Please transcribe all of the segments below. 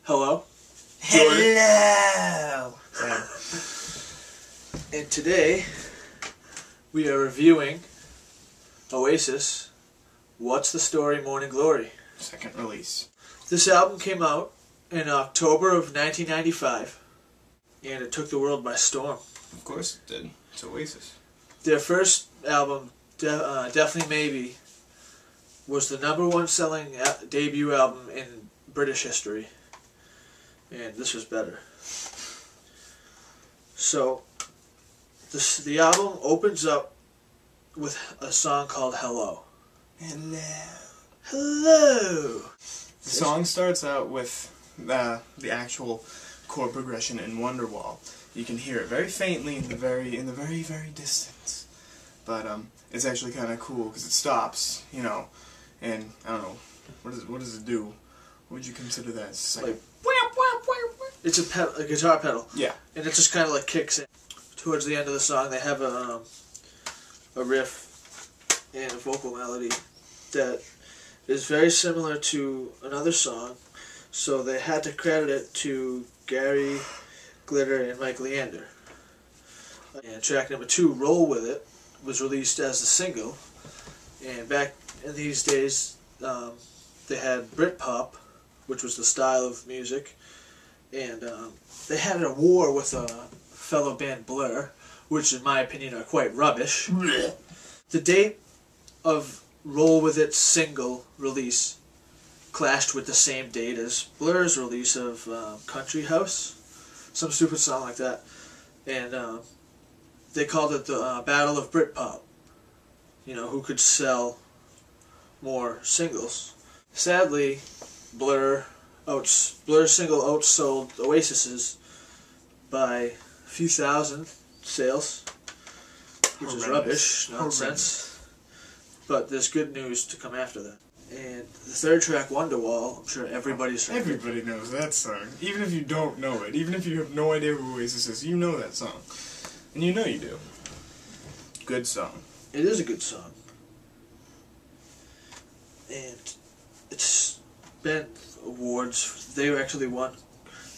Hello. Hello! And today, we are reviewing Oasis What's the Story, Morning Glory. Second release. This album came out in October of 1995, and it took the world by storm. Of course it did. It's Oasis. Their first album, Definitely Maybe, was the #1 selling debut album in British history. And this was better. So, the album opens up with a song called Hello. Hello. Hello! The song starts out with the actual chord progression in Wonderwall. You can hear it very faintly in the very distance. But it's actually kind of cool because it stops, you know, and I don't know, what does it do? What would you consider that? It's like it's a guitar pedal. Yeah. And it just kind of like kicks in. Towards the end of the song, they have a riff and a vocal melody that is very similar to another song, so they had to credit it to Gary Glitter and Mike Leander. And track #2, Roll With It, was released as a single, and back in these days they had Britpop, which was the style of music, and they had a war with a fellow band, Blur, which in my opinion are quite rubbish. The date of Roll With It's single release clashed with the same date as Blur's release of Country House, some stupid song like that, and they called it the Battle of Britpop. You know, who could sell more singles. Sadly, Blur's single outsold Oasis's by a few thousand sales, which is rubbish, nonsense. But there's good news to come after that. And the third track, Wonderwall, I'm sure everybody's heard. Everybody knows that song. Even if you don't know it, even if you have no idea who Oasis is, you know that song. And you know you do. Good song. It is a good song. And it's been awards. They actually won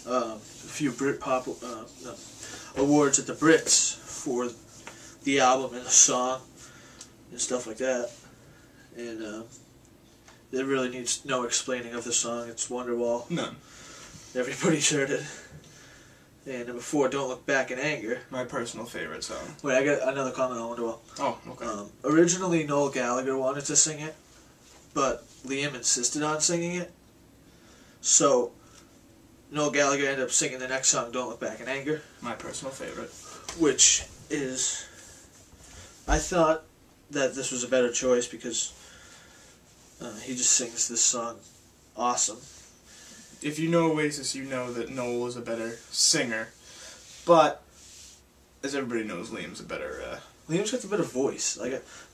a few Britpop awards at the Brits for the album and the song and stuff like that. And it really needs no explaining of the song. It's Wonderwall. None. Everybody's heard it. And #4, Don't Look Back in Anger. My personal favorite song. Wait, I got another comment on Wonderwall. Oh, okay. Originally, Noel Gallagher wanted to sing it, but Liam insisted on singing it. So, Noel Gallagher ended up singing the next song, Don't Look Back in Anger. My personal favorite. Which is... I thought that this was a better choice because he just sings this song awesome. If you know Oasis, you know that Noel is a better singer. But, as everybody knows, Liam's a better... Liam's got the better voice,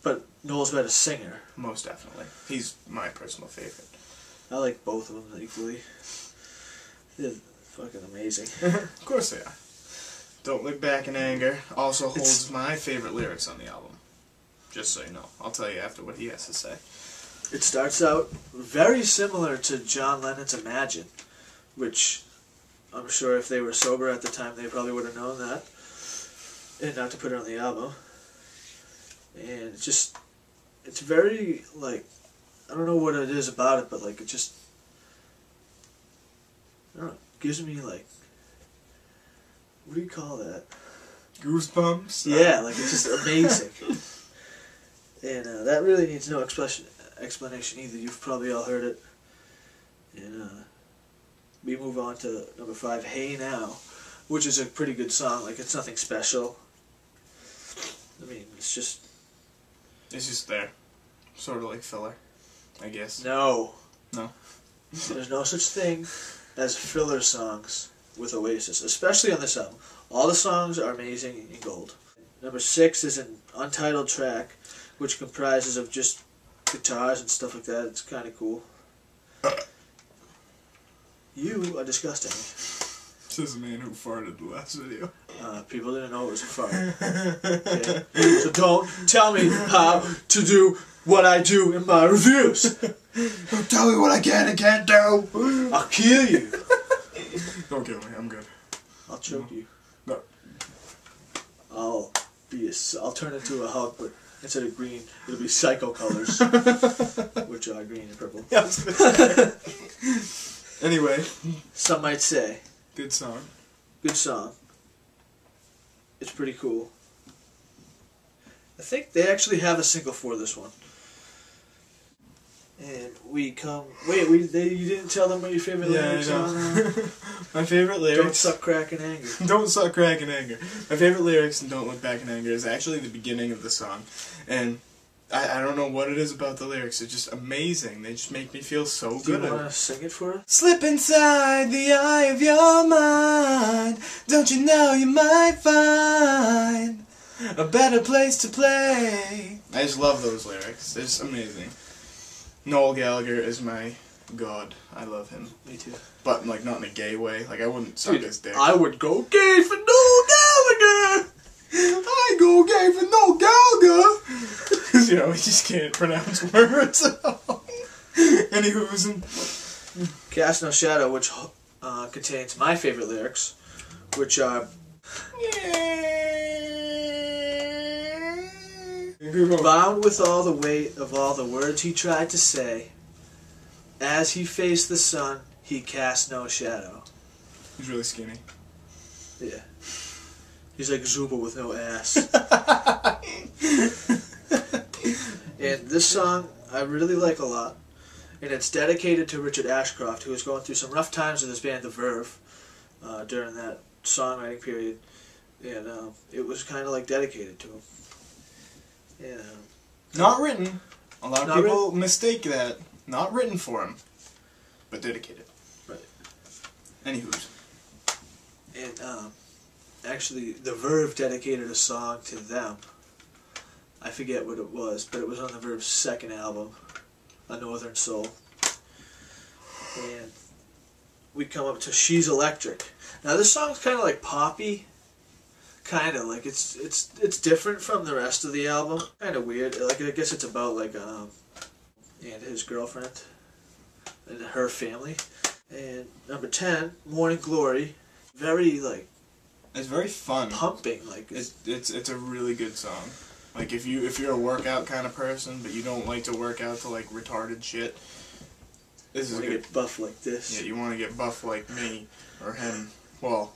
but Noel's a better singer. Most definitely. He's my personal favorite. I like both of them equally. They're fucking amazing. Of course they are. Don't Look Back in Anger also holds my favorite lyrics on the album. Just so you know. I'll tell you after what he has to say. It starts out very similar to John Lennon's Imagine, which I'm sure if they were sober at the time they probably would have known that, and not to put it on the album. And it's very, like, I don't know what it is about it, but like it just, I don't know, gives me like, what do you call that? Goosebumps? Yeah, like it's just amazing. And that really needs no explanation either. You've probably all heard it. And we move on to #5, Hey Now, which is a pretty good song. Like, it's nothing special. I mean, it's just there. Sort of like filler, I guess. No. No? There's no such thing as filler songs with Oasis, especially on this album. All the songs are amazing in gold. #6 is an untitled track, which comprises of just guitars and stuff like that. It's kind of cool. You are disgusting. Says the man who farted the last video. People didn't know it was a fart. Okay? So don't tell me how to do what I do in my reviews. Don't tell me what I can and can't do. I'll kill you. Don't kill me, I'm good. I'll choke you. No. I'll turn into a Hulk, but instead of green, it'll be psycho colors, which are green and purple. Yeah, anyway. Some might say. Good song. Good song. It's pretty cool. I think they actually have a single for this one. And we come... Wait, you didn't tell them what your favorite lyrics are? My favorite lyrics... Don't suck crack in anger. Don't suck crack in anger. My favorite lyrics in Don't Look Back in Anger is actually the beginning of the song. And I don't know what it is about the lyrics. They're just amazing. They just make me feel so good. Do you want to sing it for us? Slip inside the eye of your mind. Don't you know you might find a better place to play. I just love those lyrics. They're just amazing. Noel Gallagher is my god. I love him. Me too. But, like, not in a gay way. Like, I wouldn't suck his dick. I would go gay for Noel Gallagher! I go gay for Noel Gallagher! Because, you know, he just can't pronounce words at all. Anywho's. Cast No Shadow, which contains my favorite lyrics, which are... Bound with all the weight of all the words he tried to say, as he faced the sun, he cast no shadow. He's really skinny. Yeah. He's like Zuba with no ass. And this song I really like a lot. And it's dedicated to Richard Ashcroft, who was going through some rough times with his band The Verve during that songwriting period. And it was kind of like dedicated to him. Yeah. Not written. A lot of people mistake that. Not written for him, but dedicated. Right. Anywho's. And actually, The Verve dedicated a song to them. I forget what it was, but it was on The Verve's second album, A Northern Soul. And we come up to She's Electric. Now this song's kind of like poppy. Kind of like it's different from the rest of the album. Kind of weird. Like I guess it's about like and his girlfriend and her family. And number 10, Morning Glory. Very like. It's very fun. Pumping like. It's a really good song. Like if you're a workout kind of person, but you don't like to work out to like retarded shit. This is you want to get buff like this. Yeah, you want to get buff like me or him. Well.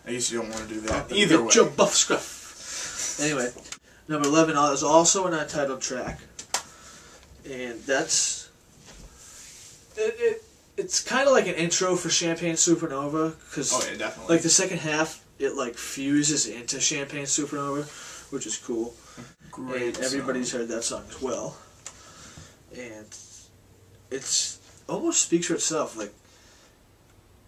I guess you don't want to do that. Either way. Get your buff scruff. Anyway, number 11 is also an untitled track. And that's... It's kind of like an intro for Champagne Supernova. Cause oh, yeah, definitely. Like the second half, it like fuses into Champagne Supernova, which is cool. Great and everybody's heard that song as well. And it's almost speaks for itself. Like,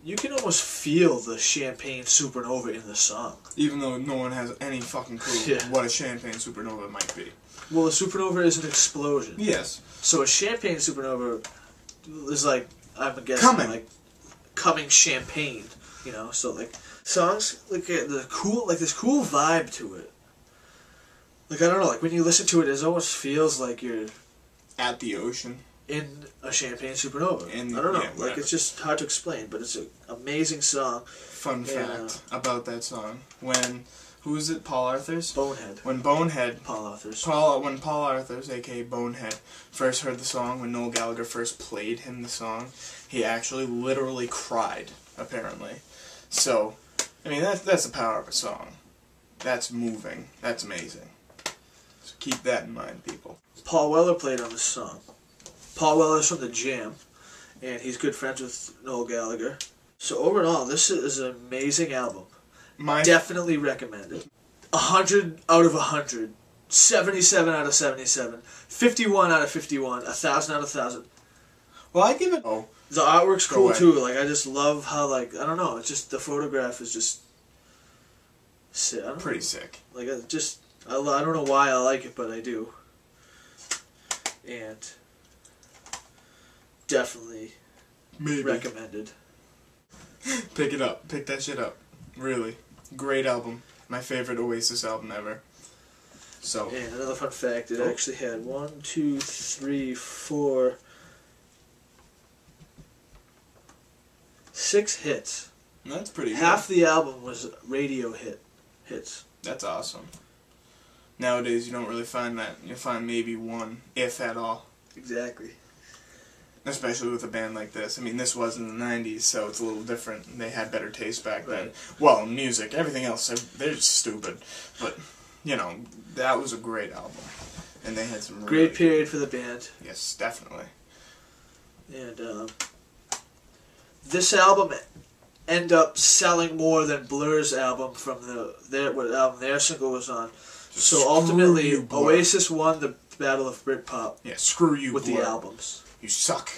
you can almost feel the Champagne Supernova in the song. Even though no one has any fucking clue what a Champagne Supernova might be. Well, a supernova is an explosion. Yes. So a Champagne Supernova is like, I'm guessing, like, coming champagne, you know? So, like, songs, like, this cool vibe to it. Like, I don't know, like, when you listen to it, it almost feels like you're... At the ocean. In a Champagne Supernova. I don't know. Like, it's just hard to explain, but it's an amazing song. Fun fact about that song. Who is it? Paul Arthurs? Bonehead. When Bonehead... Paul Arthurs. When Paul Arthurs, a.k.a. Bonehead, first heard the song, when Noel Gallagher first played him the song, he actually literally cried, apparently. So, I mean, that's the power of a song. That's moving. That's amazing. So keep that in mind, people. Paul Weller played on this song. Paul Weller's from The Jam, and he's good friends with Noel Gallagher. So overall, this is an amazing album. Definitely recommended. 100 out of 100. 77 out of 77. 51 out of 51. 1,000 out of 1,000. Well, I give it... Oh. The artwork's cool, too. Like, I just love how, like, I don't know, it's just, the photograph is just... Pretty sick. Like, I don't know why I like it, but I do. And... definitely recommended. Pick it up. Pick that shit up. Really. Great album. My favorite Oasis album ever. So. And another fun fact, it actually had 6 hits That's pretty good. Half the album was radio hits. That's awesome. Nowadays, you don't really find that. You find maybe one, if at all. Exactly. Especially with a band like this. I mean, this was in the 90s, so it's a little different. They had better taste back then. Right. Well, music, everything else, they're just stupid. But, you know, that was a great album. And they had some really Great period for the band. Yes, definitely. And this album ended up selling more than Blur's album from what album their single was on. So ultimately, you, Blur. Oasis won the Battle of Britpop. Yeah, screw you, with Blur. the albums. You suck.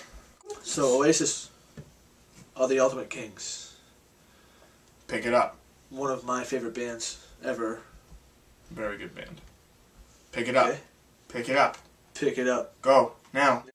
So Oasis are the ultimate kings. Pick it up. One of my favorite bands ever. Very good band. Pick it up. Okay. Pick it up. Pick it up. Go, now.